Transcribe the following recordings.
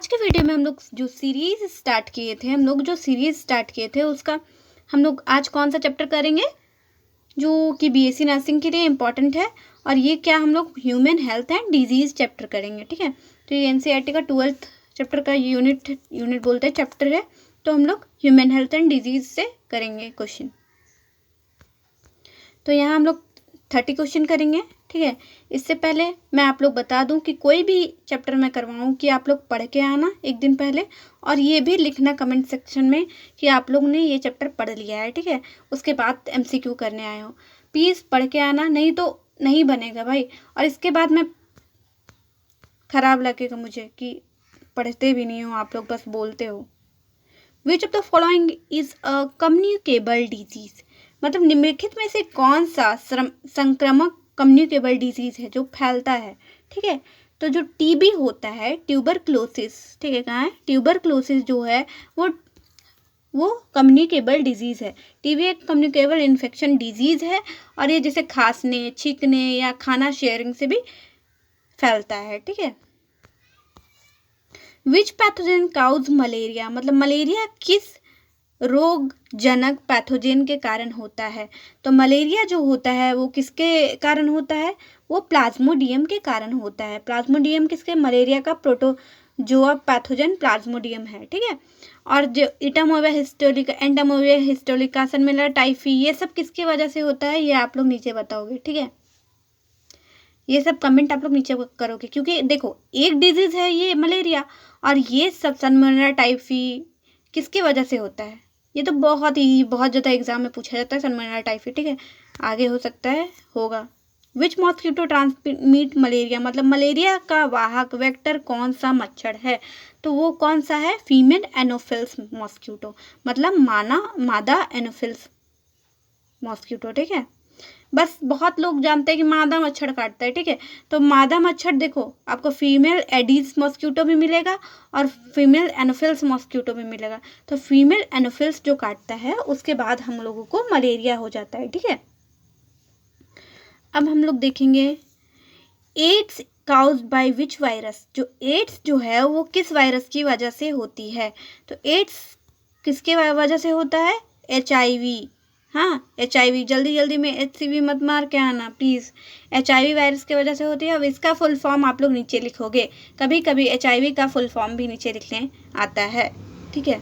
आज के वीडियो में हम लोग जो सीरीज स्टार्ट किए थे उसका हम लोग आज कौन सा चैप्टर करेंगे जो कि बीएससी नर्सिंग के लिए इम्पॉर्टेंट है। और ये क्या हम लोग human health and disease chapter करेंगे, ठीक है। तो ये एनसीईआरटी का 12th चैप्टर का यूनिट बोलते हैं चैप्टर है। तो हम लोग ह्यूमन हेल्थ एंड डिजीज़ से करेंगे क्वेश्चन। तो यहाँ हम लोग 30 क्वेश्चन करेंगे, ठीक है। इससे पहले मैं आप लोग बता दूं कि कोई भी चैप्टर मैं करवाऊं कि आप लोग पढ़ के आना एक दिन पहले, और ये भी लिखना कमेंट सेक्शन में कि आप लोग ने ये चैप्टर पढ़ लिया है, ठीक है। उसके बाद एमसीक्यू करने आए हो, प्लीज़ पढ़ के आना, नहीं तो नहीं बनेगा भाई। और इसके बाद मैं ख़राब लगेगा मुझे कि पढ़ते भी नहीं हो आप लोग, बस बोलते हो। Which of the following is a communicable disease, मतलब निम्नलिखित में से कौन सा संक्रामक कम्युनिकेबल डिजीज़ है जो फैलता है, ठीक है। तो जो टीबी होता है, ट्यूबरक्लोसिस, ठीक है, कहाँ है ट्यूबरक्लोसिस जो है वो कम्युनिकेबल डिजीज़ है। टीबी एक कम्युनिकेबल इन्फेक्शन डिजीज़ है और ये जैसे खांसने, छींकने या खाना शेयरिंग से भी फैलता है, ठीक है। विच पैथोजन काउज मलेरिया, मतलब मलेरिया किस रोगजनक पैथोजन के कारण होता है। तो मलेरिया जो होता है वो किसके कारण होता है, वो प्लाज्मोडियम के कारण होता है। प्लाज्मोडियम किसके, मलेरिया का प्रोटोजोआ पैथोजन प्लाज्मोडियम है, ठीक है। और जो इटामोविया हिस्टोलिका, एंटामोविया हिस्टोलिका, सनमेला टाइफी, ये सब किसकी वजह से होता है, ये आप लोग नीचे बताओगे, ठीक है। ये सब कमेंट आप लोग नीचे करोगे, क्योंकि देखो एक डिजीज़ है ये मलेरिया, और ये सब सनमेला टाइफी किसकी वजह से होता है। ये तो बहुत ज़्यादा एग्जाम में पूछा जाता है सनमेला टाइफी, ठीक है। आगे हो सकता है होगा। विच मॉस्किटो ट्रांसमिट मलेरिया, मतलब मलेरिया का वाहक वेक्टर कौन सा मच्छर है। तो वो कौन सा है, फीमेल एनोफिल्स मॉस्किटो, मतलब मादा एनोफिल्स मॉस्किटो, ठीक है। बस बहुत लोग जानते हैं कि मादा मच्छर काटता है, ठीक है। तो मादा मच्छर देखो आपको फीमेल एडीज मॉस्किटो भी मिलेगा और फीमेल एनोफिल्स मॉस्किटो भी मिलेगा। तो फीमेल एनोफिल्स जो काटता है उसके बाद हम लोगों को मलेरिया हो जाता है, ठीक है। अब हम लोग देखेंगे AIDS caused by which virus, जो एड्स जो है वो किस वायरस की वजह से होती है। तो एड्स किसके वजह से होता है, HIV, हाँ HIV, जल्दी में HCV मत मार के आना प्लीज़। HIV वायरस की वजह से होती है। अब इसका फुल फॉर्म आप लोग नीचे लिखोगे, कभी कभी HIV का फुल फॉर्म भी नीचे लिखने आता है, ठीक है।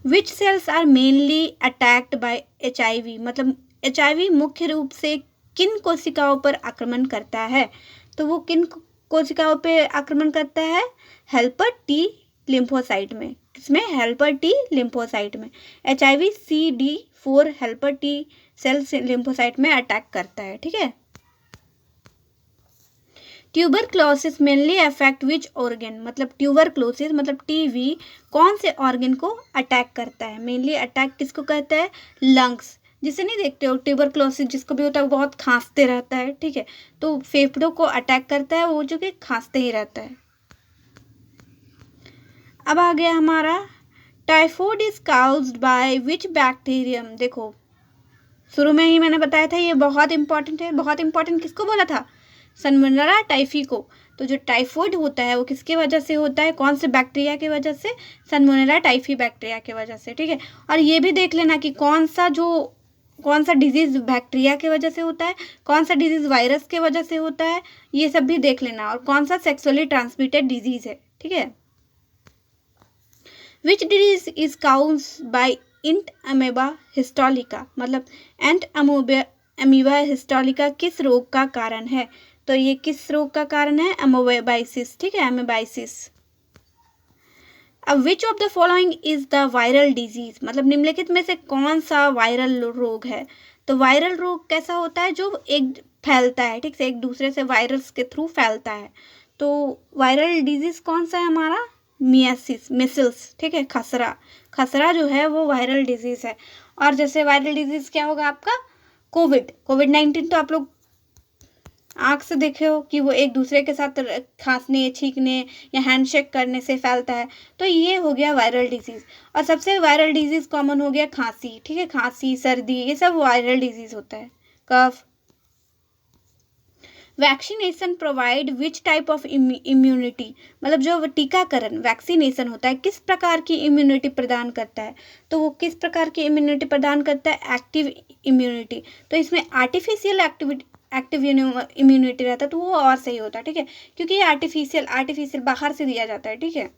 Which cells are mainly attacked by HIV, मतलब HIV मुख्य रूप से किन कोशिकाओं पर आक्रमण करता है। तो वो किन कोशिकाओं पर आक्रमण करता है, हेल्पर T लिम्फोसाइट में, किसमें, हेल्पर T लिम्फोसाइट में। HIV CD4 helper T cell lymphocyte में अटैक करता है, ठीक है। Tuberculosis mainly affect which organ, मतलब ट्यूबरक्लोसिस मतलब टीबी कौन से ऑर्गन को अटैक करता है, मेनली अटैक किसको कहता है, लंग्स। जिसे नहीं देखते हो ट्यूबरक्लोसिस जिसको भी होता है वो बहुत खांसते रहता है, ठीक है। तो फेफड़ों को अटैक करता है वो, जो कि खांसते ही रहता है। अब आ गया हमारा typhoid is caused by which bacterium. देखो शुरू में ही मैंने बताया था ये बहुत इंपॉर्टेंट है। बहुत इंपॉर्टेंट किसको बोला था, सनमोनेला टाइफी को। तो जो टाइफाइड होता है वो किसकी वजह से होता है, कौन से बैक्टीरिया की वजह से, सनमोनेला टाइफी बैक्टीरिया की वजह से, ठीक है। और ये भी देख लेना कि कौन सा डिजीज़ बैक्टीरिया की वजह से होता है, कौन सा डिजीज़ वायरस की वजह से होता है, ये सब भी देख लेना, और कौन सा सेक्सुअली ट्रांसमिटेड डिजीज़ है, ठीक है। Which disease is caused bye int amoeba histolytica, मतलब एंट अमीबा हिस्टोलिका किस रोग का कारण है। तो ये किस रोग का कारण है, अमोबाइसिस, ठीक है, अमेबाइसिस। अब which of the following is the viral disease, मतलब निम्नलिखित में से कौन सा वायरल रोग है। तो वायरल रोग कैसा होता है, जो एक फैलता है, ठीक है, एक दूसरे से वायरस के थ्रू फैलता है। तो वायरल डिजीज कौन सा है हमारा, मिसल्स, ठीक है, खसरा जो है वो वायरल डिजीज़ है। और जैसे वायरल डिजीज़ क्या होगा आपका, कोविड-19, तो आप लोग आँख से देखे हो कि वो एक दूसरे के साथ खांसने, छींकने या हैंडशेक करने से फैलता है। तो ये हो गया वायरल डिजीज़। और सबसे वायरल डिजीज़ कॉमन हो गया खांसी, ठीक है, खांसी, सर्दी, ये सब वायरल डिजीज़ होता है, cough. Vaccination provide which type of immunity, मतलब जो टीकाकरण वैक्सीनेशन होता है किस प्रकार की इम्यूनिटी प्रदान करता है, तो वो किस प्रकार की इम्यूनिटी प्रदान करता है, एक्टिव इम्यूनिटी। तो इसमें आर्टिफिशियल एक्टिव इम्यूनिटी रहता है तो वो और सही होता है, ठीक है, क्योंकि ये आर्टिफिशियल बाहर से दिया जाता है, ठीक है।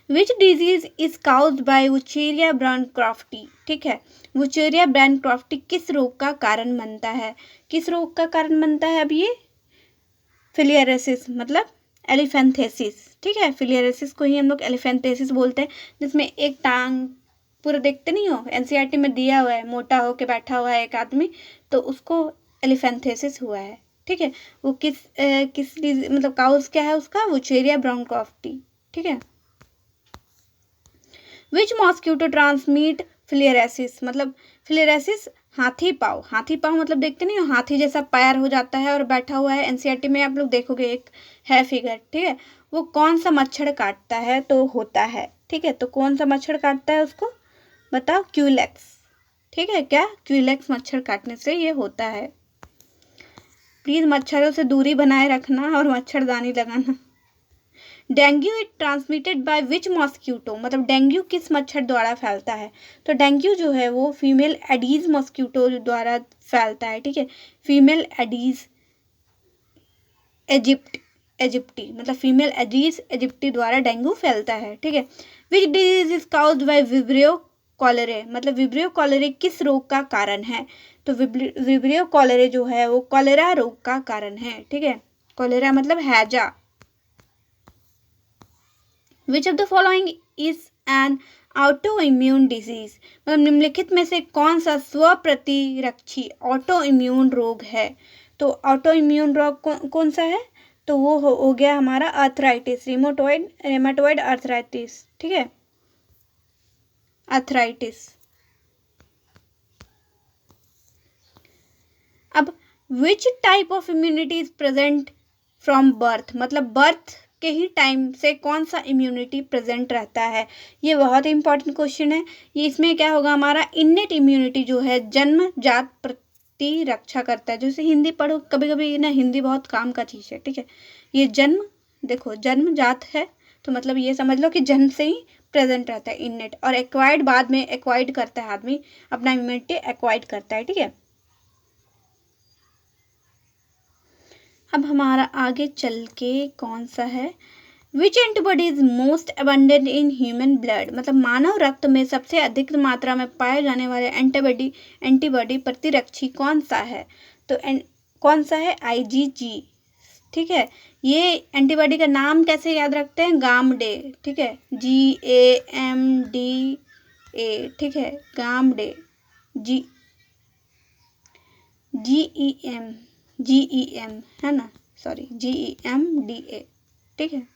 Which disease is caused by Wuchereria bancrofti, ठीक है, वुचेरिया ब्रांडक्रॉफ्टी किस रोग का कारण बनता है, किस रोग का कारण बनता है, अब ये फिलियरेसिस मतलब एलिफेंथेसिस, ठीक है, फिलियरेसिस को ही हम लोग एलिफेंथेसिस बोलते हैं, जिसमें एक टांग पूरा देखते नहीं हो, एनसीईआरटी में दिया हुआ है, मोटा होके बैठा हुआ है एक आदमी, तो उसको एलिफेंथेसिस हुआ है, ठीक है। वो किस मतलब काउज क्या है उसका, वुचेरिया ब्रांडक्रॉफ्टी, ठीक है। विच मॉस्क्यूटो ट्रांसमिट फिलियरेसिस, मतलब फिलियरेसिस हाथी पाँव मतलब देखते नहीं हो, हाथी जैसा पैर हो जाता है और बैठा हुआ है, एनसीईआरटी में आप लोग देखोगे एक है फिगर, ठीक है। वो कौन सा मच्छर काटता है तो होता है, ठीक है, तो कौन सा मच्छर काटता है उसको बताओ, क्यूलेक्स, ठीक है, क्या क्यूलेक्स मच्छर काटने से ये होता है। प्लीज मच्छरों से दूरी बनाए रखना और मच्छरदानी लगाना। Dengue is transmitted by which mosquito, मतलब डेंगू किस मच्छर द्वारा फैलता है, तो डेंगू जो है वो फीमेल एडीज मॉस्क्यूटो द्वारा फैलता है, ठीक है, फीमेल एडीज एजिप्टी मतलब फीमेल एडीज एजिप्टी द्वारा डेंगू फैलता है, ठीक है। Which disease is caused bye vibrio कॉलेरे, मतलब विब्रियो कॉलेरे किस रोग का कारण है, तो विब्रियो कॉलेरे जो है वो कॉलेरा रोग का कारण है, ठीक है, कॉलेरा मतलब हैजा। Which of the following is an auto immune disease, मतलब निम्नलिखित में से कौन सा स्वप्रतिरक्षी ऑटो इम्यून रोग है, तो ऑटो इम्यून रोग कौन सा है, तो वो हो गया हमारा आर्थराइटिस, रेमाटोइड आर्थराइटिस, ठीक है, आर्थराइटिस। अब विच type of immunity is present from birth, मतलब बर्थ के ही टाइम से कौन सा इम्यूनिटी प्रेजेंट रहता है, ये बहुत इंपॉर्टेंट क्वेश्चन है। ये इसमें क्या होगा, हमारा इन्नेट इम्यूनिटी जो है जन्मजात प्रतिरक्षा करता है, जैसे हिंदी पढ़ो कभी कभी ना, हिंदी बहुत काम का चीज़ है, ठीक है। ये देखो जन्मजात है तो मतलब ये समझ लो कि जन्म से ही प्रेजेंट रहता है इन्नेट, और एक्वायर्ड बाद में एक्वायर्ड करता है आदमी, अपना इम्यूनिटी एक्वायर्ड करता है, ठीक है। अब हमारा आगे चल के कौन सा है, which antibody is most abundant in human blood, मतलब मानव रक्त में सबसे अधिक मात्रा में पाए जाने वाले एंटीबॉडी प्रतिरक्षी कौन सा है, तो कौन सा है, आईजीजी, ठीक है। ये एंटीबॉडी का नाम कैसे याद रखते हैं, गामडे, ठीक है, GAMDA, ठीक है, गामडे, GEM है ना, सॉरी GEMDA, ठीक है।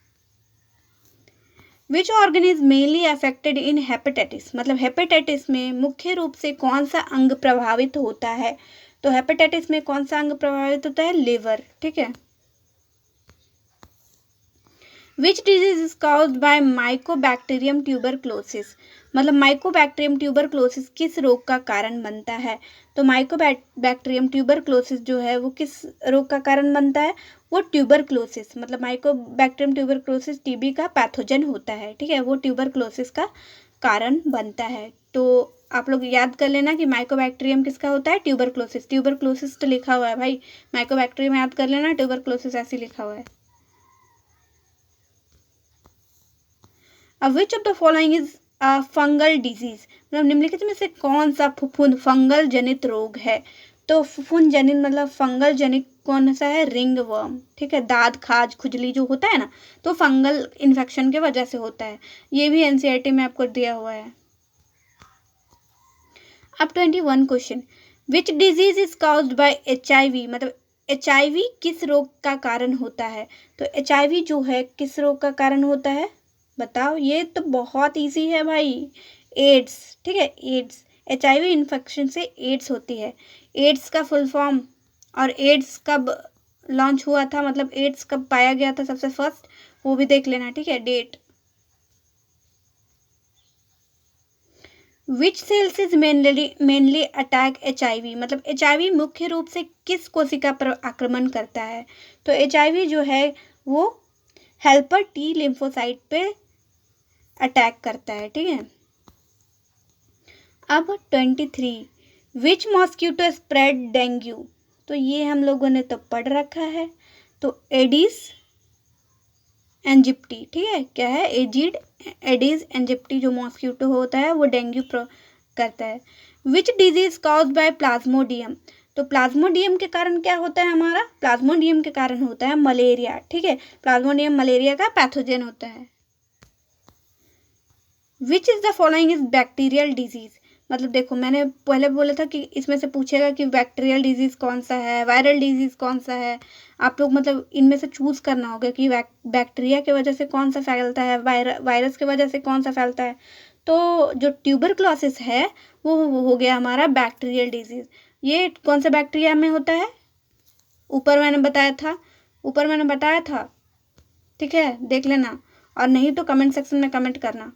Which organ is mainly affected in hepatitis, मतलब हेपेटाइटिस में मुख्य रूप से कौन सा अंग प्रभावित होता है, तो हेपेटाइटिस में कौन सा अंग प्रभावित होता है, लिवर, ठीक है। Which disease is caused bye Mycobacterium tuberculosis, मतलब माइकोबैक्टीरियम ट्यूबरक्लोसिस किस रोग का कारण बनता है, तो माइकोबैक्टीरियम ट्यूबरक्लोसिस जो है वो किस रोग का कारण बनता है, वो ट्यूबरक्लोसिस, मतलब माइकोबैक्टीरियम ट्यूबरक्लोसिस टीबी का पैथोजन होता है, ठीक है, वो ट्यूबरक्लोसिस का कारण बनता है। तो आप लोग याद कर लेना कि माइकोबैक्टीरियम किसका होता है, ट्यूबरक्लोसिस तो लिखा हुआ है भाई, माइकोबैक्टीरियम याद कर लेना, ट्यूबरक्लोसिस ऐसे लिखा हुआ है। Which of the following is fungal disease, मतलब निम्नलिखित में से कौन सा फुफुंद फंगल जनित रोग है, तो फुफुंद जनित मतलब फंगल जनित कौन सा है, रिंग वर्म, ठीक है, दाद खाज खुजली जो होता है ना, तो फंगल इन्फेक्शन के वजह से होता है, ये भी एनसीईआरटी में आपको दिया हुआ है। अब 21 question, which disease is caused bye HIV, मतलब HIV किस रोग का कारण होता है, तो HIV जो है किस रोग का कारण होता है बताओ, ये तो बहुत इजी है भाई, एड्स, ठीक है, एड्स, HIV इन्फेक्शन से एड्स होती है, एड्स का फुल फॉर्म, और एड्स कब लॉन्च हुआ था, मतलब एड्स कब पाया गया था सबसे फर्स्ट, वो भी देख लेना, ठीक है, date. Which cells is mainly attack HIV, मतलब HIV मुख्य रूप से किस कोशिका पर आक्रमण करता है? तो HIV जो है वो हेल्पर T लिम्फोसाइट पे अटैक करता है, ठीक है। अब 23, विच मॉस्किटो स्प्रेड डेंगू, तो ये हम लोगों ने तो पढ़ रखा है, तो एडिस एंजिप्टी, ठीक है। क्या है? एडिस एंजिप्टी जो मॉस्किटो होता है वो डेंगू करता है। Which disease caused by Plasmodium, तो प्लाज्मोडियम के कारण क्या होता है? हमारा प्लाज्मोडियम के कारण होता है मलेरिया, ठीक है। प्लाज्मोडियम मलेरिया का पैथोजन होता है। Which is the following is bacterial disease, मतलब देखो मैंने पहले बोला था कि इसमें से पूछेगा कि बैक्टीरियल डिजीज कौन सा है, वायरल डिजीज कौन सा है। आप लोग मतलब इनमें से चूज करना होगा कि बैक्टीरिया की वजह से कौन सा फैलता है, वायरस की वजह से कौन सा फैलता है। तो जो ट्यूबरक्लोसिस है वो हो गया हमारा बैक्टीरियल डिजीज। ये कौन सा बैक्टीरिया में होता है? ऊपर मैंने बताया था, ठीक है, देख लेना, और नहीं तो कमेंट सेक्शन में कमेंट करना।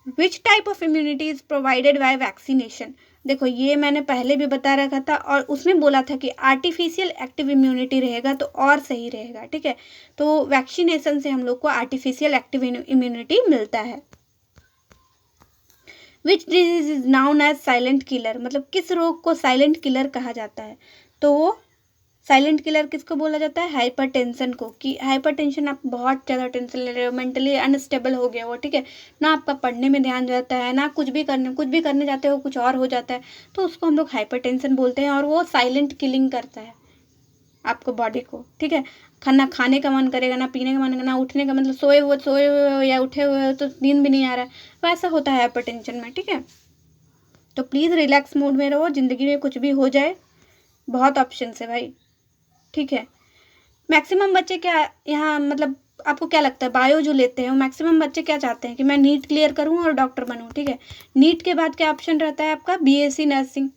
विच type of immunity is provided by vaccination, देखो ये मैंने पहले भी बता रखा था और उसमें बोला था कि आर्टिफिशियल एक्टिव इम्यूनिटी रहेगा तो और सही रहेगा, ठीक है। तो वैक्सीनेशन से हम लोग को आर्टिफिशियल एक्टिव इम्यूनिटी मिलता है। Which disease is known as silent killer, मतलब किस रोग को साइलेंट किलर कहा जाता है? तो वो साइलेंट किलर किसको बोला जाता है? हाइपरटेंशन को, कि हाइपरटेंशन आप बहुत ज़्यादा टेंशन ले रहे हो, मेंटली अनस्टेबल हो गया हो, ठीक है ना, आपका पढ़ने में ध्यान जाता है ना, कुछ भी करने जाते हो कुछ और हो जाता है, तो उसको हम लोग हाइपरटेंशन बोलते हैं। और वो साइलेंट किलिंग करता है आपको बॉडी को, ठीक है। खाने का मन करेगा, ना पीने का मन करेगा, ना उठने का, मतलब सोए हुए हो या उठे हुए हो तो नींद भी नहीं आ रहा है, वैसा होता है हाइपरटेंशन में, ठीक है। तो प्लीज़ रिलैक्स मूड में रहो, ज़िंदगी में कुछ भी हो जाए, बहुत ऑप्शन है भाई, ठीक है। मैक्सिमम बच्चे क्या यहाँ मतलब आपको क्या लगता है, बायो जो लेते हैं मैक्सिमम बच्चे क्या चाहते हैं कि मैं नीट क्लियर करूँ और डॉक्टर बनूँ, ठीक है। नीट के बाद क्या ऑप्शन रहता है आपका? BSc नर्सिंग,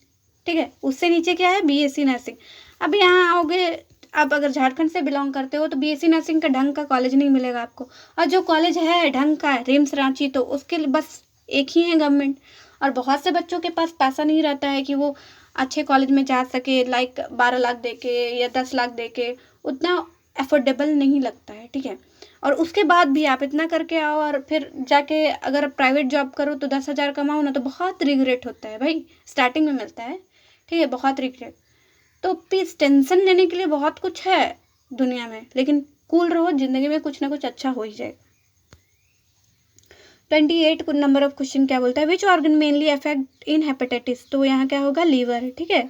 ठीक है। उससे नीचे क्या है? BSc nursing. अब यहाँ आओगे, आप अगर झारखंड से बिलोंग करते हो तो BSc नर्सिंग का ढंग का कॉलेज नहीं मिलेगा आपको, और जो कॉलेज है ढंग का रिम्स रांची, तो उसके लिए बस एक ही है गवर्नमेंट। और बहुत से बच्चों के पास पैसा नहीं रहता है कि वो अच्छे कॉलेज में जा सके, लाइक 12 लाख दे के या 10 लाख दे के, उतना अफोर्डेबल नहीं लगता है, ठीक है। और उसके बाद भी आप इतना करके आओ और फिर जाके अगर प्राइवेट जॉब करो तो 10,000 कमाओ ना, तो बहुत रिग्रेट होता है भाई, स्टार्टिंग में मिलता है, ठीक है, बहुत रिग्रेट। तो प्लीज़ टेंशन लेने के लिए बहुत कुछ है दुनिया में, लेकिन कूल रहो, ज़िंदगी में कुछ ना कुछ अच्छा हो ही जाएगा। 28 नंबर ऑफ क्वेश्चन क्या बोलता है? Which organ mainly affect in hepatitis, तो यहाँ क्या होगा? लीवर, ठीक है।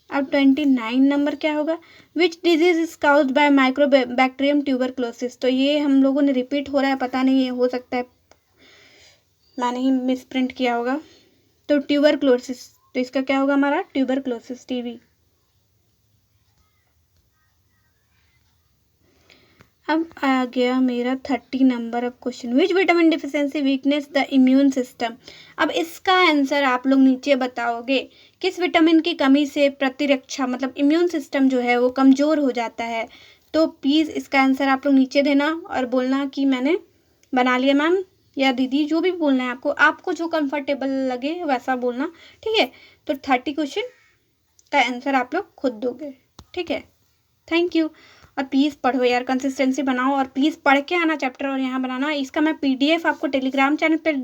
अब 29 नंबर क्या होगा? विच disease is caused bye mycobacterium tuberculosis, तो ये हम लोगों ने रिपीट हो रहा है, पता नहीं, ये हो सकता है मैंने ही मिस प्रिंट किया होगा। तो ट्यूबरक्लोसिस, तो इसका क्या होगा हमारा? Tuberculosis, TB। अब आ गया मेरा 30 number of question. Which vitamin deficiency weakness the immune system, अब इसका आंसर आप लोग नीचे बताओगे। किस विटामिन की कमी से प्रतिरक्षा मतलब इम्यून सिस्टम जो है वो कमज़ोर हो जाता है? तो प्लीज़ इसका आंसर आप लोग नीचे देना और बोलना कि मैंने बना लिया मैम या दीदी, जो भी बोलना है आपको जो कंफर्टेबल लगे वैसा बोलना, ठीक है। तो 30 क्वेश्चन का आंसर आप लोग खुद दोगे, ठीक है। Thank you. और प्लीज़ पढ़ो यार, कंसिस्टेंसी बनाओ और प्लीज़ पढ़ के आना चैप्टर और यहाँ बनाना। इसका मैं PDF आपको टेलीग्राम चैनल पर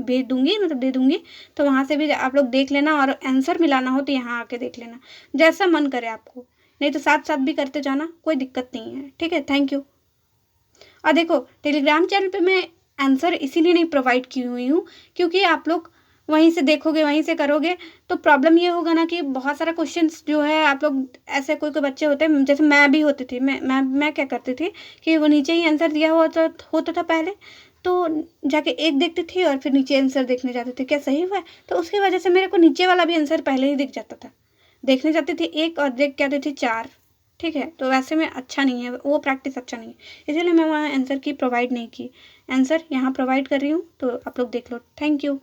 भेज दूँगी, मतलब दे दूँगी, तो वहाँ से भी आप लोग देख लेना, और आंसर मिलाना हो तो यहाँ आके देख लेना, जैसा मन करे आपको, नहीं तो साथ साथ भी करते जाना, कोई दिक्कत नहीं है, ठीक है। Thank you. और देखो टेलीग्राम चैनल पर मैं आंसर इसीलिए नहीं प्रोवाइड की हुई हूँ क्योंकि आप लोग वहीं से देखोगे, वहीं से करोगे, तो प्रॉब्लम ये होगा ना कि बहुत सारा क्वेश्चंस जो है आप लोग ऐसे कोई बच्चे होते हैं, जैसे मैं भी होती थी, मैं क्या करती थी कि वो नीचे ही आंसर दिया हुआ होता था पहले, तो जाके एक देखती थी और फिर नीचे आंसर देखने जाती थी क्या सही हुआ है, तो उसकी वजह से मेरे को नीचे वाला भी आंसर पहले ही दिख जाता था। देखने जाती थी एक और देख के आती थी 4, ठीक है। तो वैसे में अच्छा नहीं है वो, प्रैक्टिस अच्छा नहीं है, इसीलिए मैं वहाँ आंसर की प्रोवाइड नहीं की। आंसर यहाँ प्रोवाइड कर रही हूँ, तो आप लोग देख लो। Thank you.